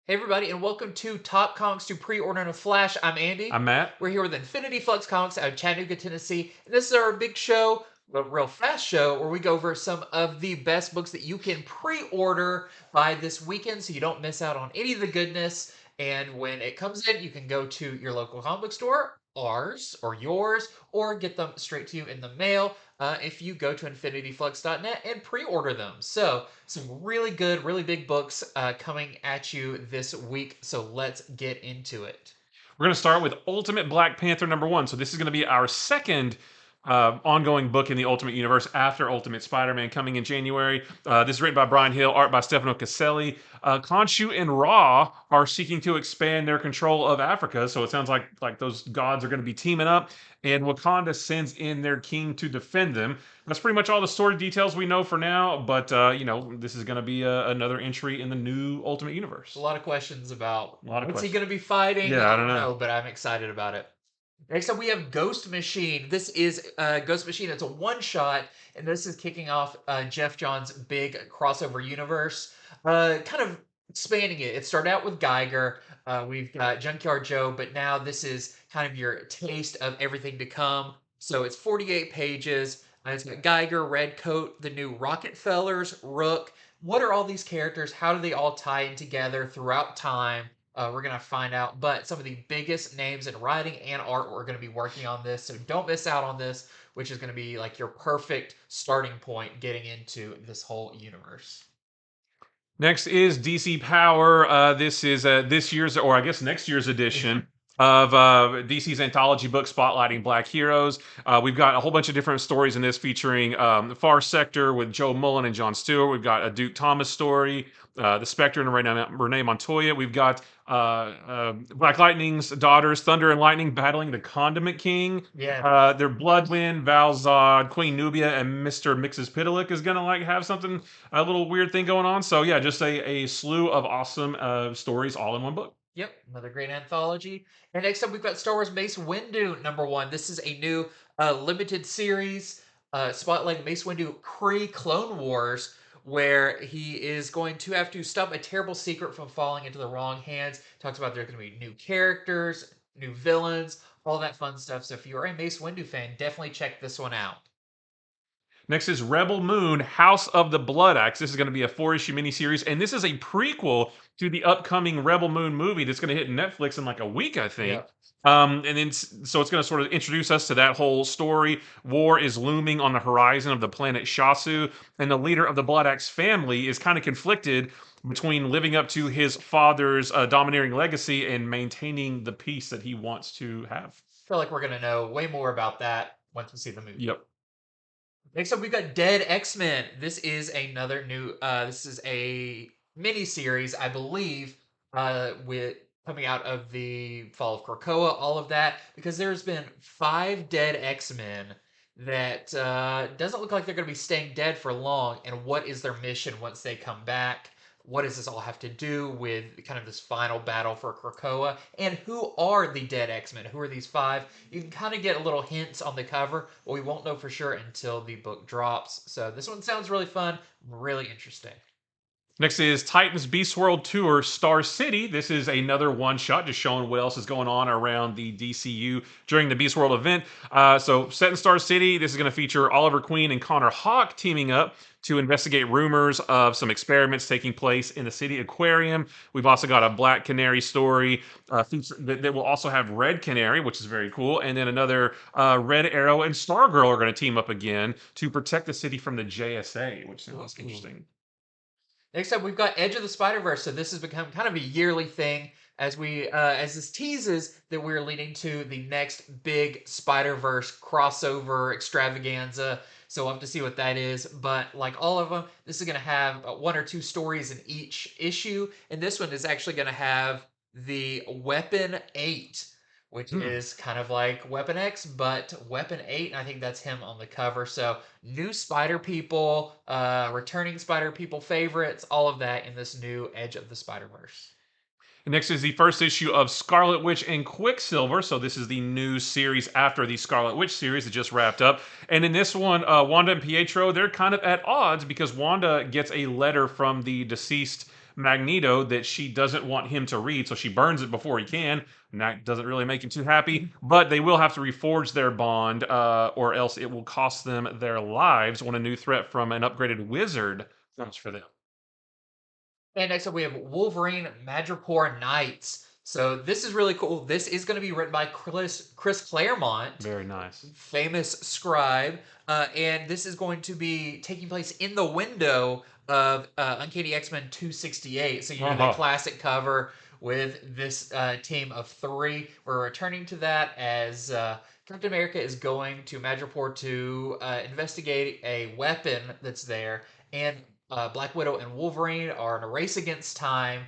Hey everybody, and welcome to Top Comics to Pre-Order in a Flash. I'm Andy. I'm Matt. We're here with Infinity Flux Comics out of Chattanooga, Tennessee. And this is our big show, a real fast show, where we go over some of the best books that you can pre-order by this weekend so you don't miss out on any of the goodness. And when it comes in, you can go to your local comic book store, ours or yours, or get them straight to you in the mail if you go to infinityflux.net and pre-order them. So some really good, really big books coming at you this week. So let's get into it. We're going to start with Ultimate Black Panther #1. So this is going to be our second ongoing book in the Ultimate Universe after Ultimate Spider-Man coming in January. This is written by Brian Hill, art by Stefano Caselli. Khonshu and Ra are seeking to expand their control of Africa, so it sounds like those gods are going to be teaming up, and Wakanda sends in their king to defend them. That's pretty much all the story details we know for now, but this is going to be another entry in the new Ultimate A Universe. lot of questions about A lot of what's he questions. going to be fighting. Yeah, I I don't don't know. know, but I'm excited about it. Next up, we have Ghost Machine. This is Ghost Machine. It's a one shot, and this is kicking off Jeff John's big crossover universe. Kind of expanding it. It started out with Geiger. We've got Junkyard Joe, but now this is kind of your taste of everything to come. So it's 48 pages. It's got Geiger, Redcoat, the new Rockefellers, Rook. What are all these characters? How do they all tie in together throughout time? We're going to find out. But some of the biggest names in writing and art are going to be working on this. So don't miss out on this, which is going to be like your perfect starting point getting into this whole universe. Next is DC Power. This is this year's, or I guess next year's edition of DC's anthology book spotlighting Black heroes. We've got a whole bunch of different stories in this featuring the Far Sector with Joe Mullen and John Stewart. We've got a Duke Thomas story, the Spectre and Renee Montoya. We've got Black Lightning's daughters, Thunder and Lightning, battling the Condiment King. Yeah. Their Bloodwind, Valzad, Queen Nubia, and Mr. Mixes Pitalik is gonna have something, a little weird thing going on. So yeah, just a slew of awesome stories all in one book. Yep, another great anthology. And next up, we've got Star Wars Mace Windu #1. This is a new limited series spotlighting Mace Windu pre-Clone Wars, where he is going to have to stop a terrible secret from falling into the wrong hands. Talks about there's going to be new characters, new villains, all that fun stuff. So if you're a Mace Windu fan, definitely check this one out. Next is Rebel Moon, House of the Bloodaxe. This is going to be a 4-issue miniseries, and this is a prequel to the upcoming Rebel Moon movie that's going to hit Netflix in like a week, I think. Yep. And then, so it's going to sort of introduce us to that whole story. War is looming on the horizon of the planet Shasu, and the leader of the Bloodaxe family is kind of conflicted between living up to his father's domineering legacy and maintaining the peace that he wants to have. Feel like we're going to know way more about that once we see the movie. Yep. Next up, we've got Dead X-Men. This is another new. This is a mini series, I believe, with coming out of the Fall of Krakoa, all of that, because there's been 5 dead X-Men that doesn't look like they're going to be staying dead for long. And what is their mission once they come back? What does this all have to do with kind of this final battle for Krakoa? And who are the dead X-Men? Who are these 5? You can kind of get a little hints on the cover, but we won't know for sure until the book drops. So this one sounds really fun, really interesting. Next is Titans Beast World Tour Star City. This is another one shot, just showing what else is going on around the DCU during the Beast World event. So, set in Star City, this is going to feature Oliver Queen and Connor Hawke teaming up to investigate rumors of some experiments taking place in the city aquarium. We've also got a Black Canary story that will also have Red Canary, which is very cool. And then another Red Arrow and Stargirl are going to team up again to protect the city from the JSA, which sounds interesting. Next up, we've got Edge of the Spider-Verse. So this has become kind of a yearly thing as we as this teases that we're leading to the next big Spider-Verse crossover extravaganza. So we'll have to see what that is. But like all of them, this is going to have 1 or 2 stories in each issue, and this one is actually going to have the Weapon 8, which is kind of like Weapon X, but Weapon 8, and I think that's him on the cover. So new Spider People, returning Spider People favorites, all of that in this new Edge of the Spider-Verse. And next is the first issue of Scarlet Witch and Quicksilver. So this is the new series after the Scarlet Witch series that just wrapped up. And in this one, Wanda and Pietro, they're kind of at odds because Wanda gets a letter from the deceased Magneto that she doesn't want him to read, so she burns it before he can. And that doesn't really make him too happy. But they will have to reforge their bond, or else it will cost them their lives when a new threat from an upgraded wizard comes for them. And next up, we have Wolverine Madripoor Knights. So this is really cool. This is going to be written by Chris Claremont, Very nice. famous scribe, and this is going to be taking place in the window of Uncanny X-Men 268. So you know the classic cover with this team of three. We're returning to that as Captain America is going to Madripoor to investigate a weapon that's there, and Black Widow and Wolverine are in a race against time,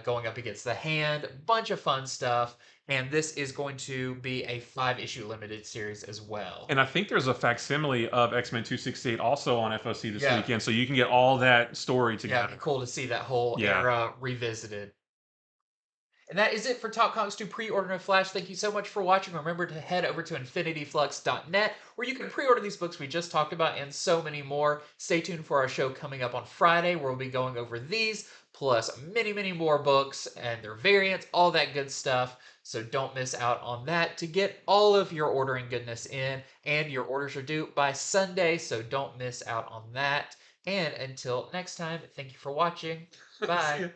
going up against the Hand. Bunch of fun stuff. And this is going to be a 5-issue limited series as well. And I think there's a facsimile of X-Men 268 also on FOC this Yeah. weekend, so you can get all that story Yeah, together. it'd be cool to see that whole Yeah. era revisited. And that is it for Top Comics 2 Pre-Order and Flash. Thank you so much for watching. Remember to head over to infinityflux.net where you can pre-order these books we just talked about and so many more. Stay tuned for our show coming up on Friday where we'll be going over these plus many, many more books and their variants, all that good stuff. So don't miss out on that to get all of your ordering goodness in. And your orders are due by Sunday, so don't miss out on that. And until next time, thank you for watching. Bye.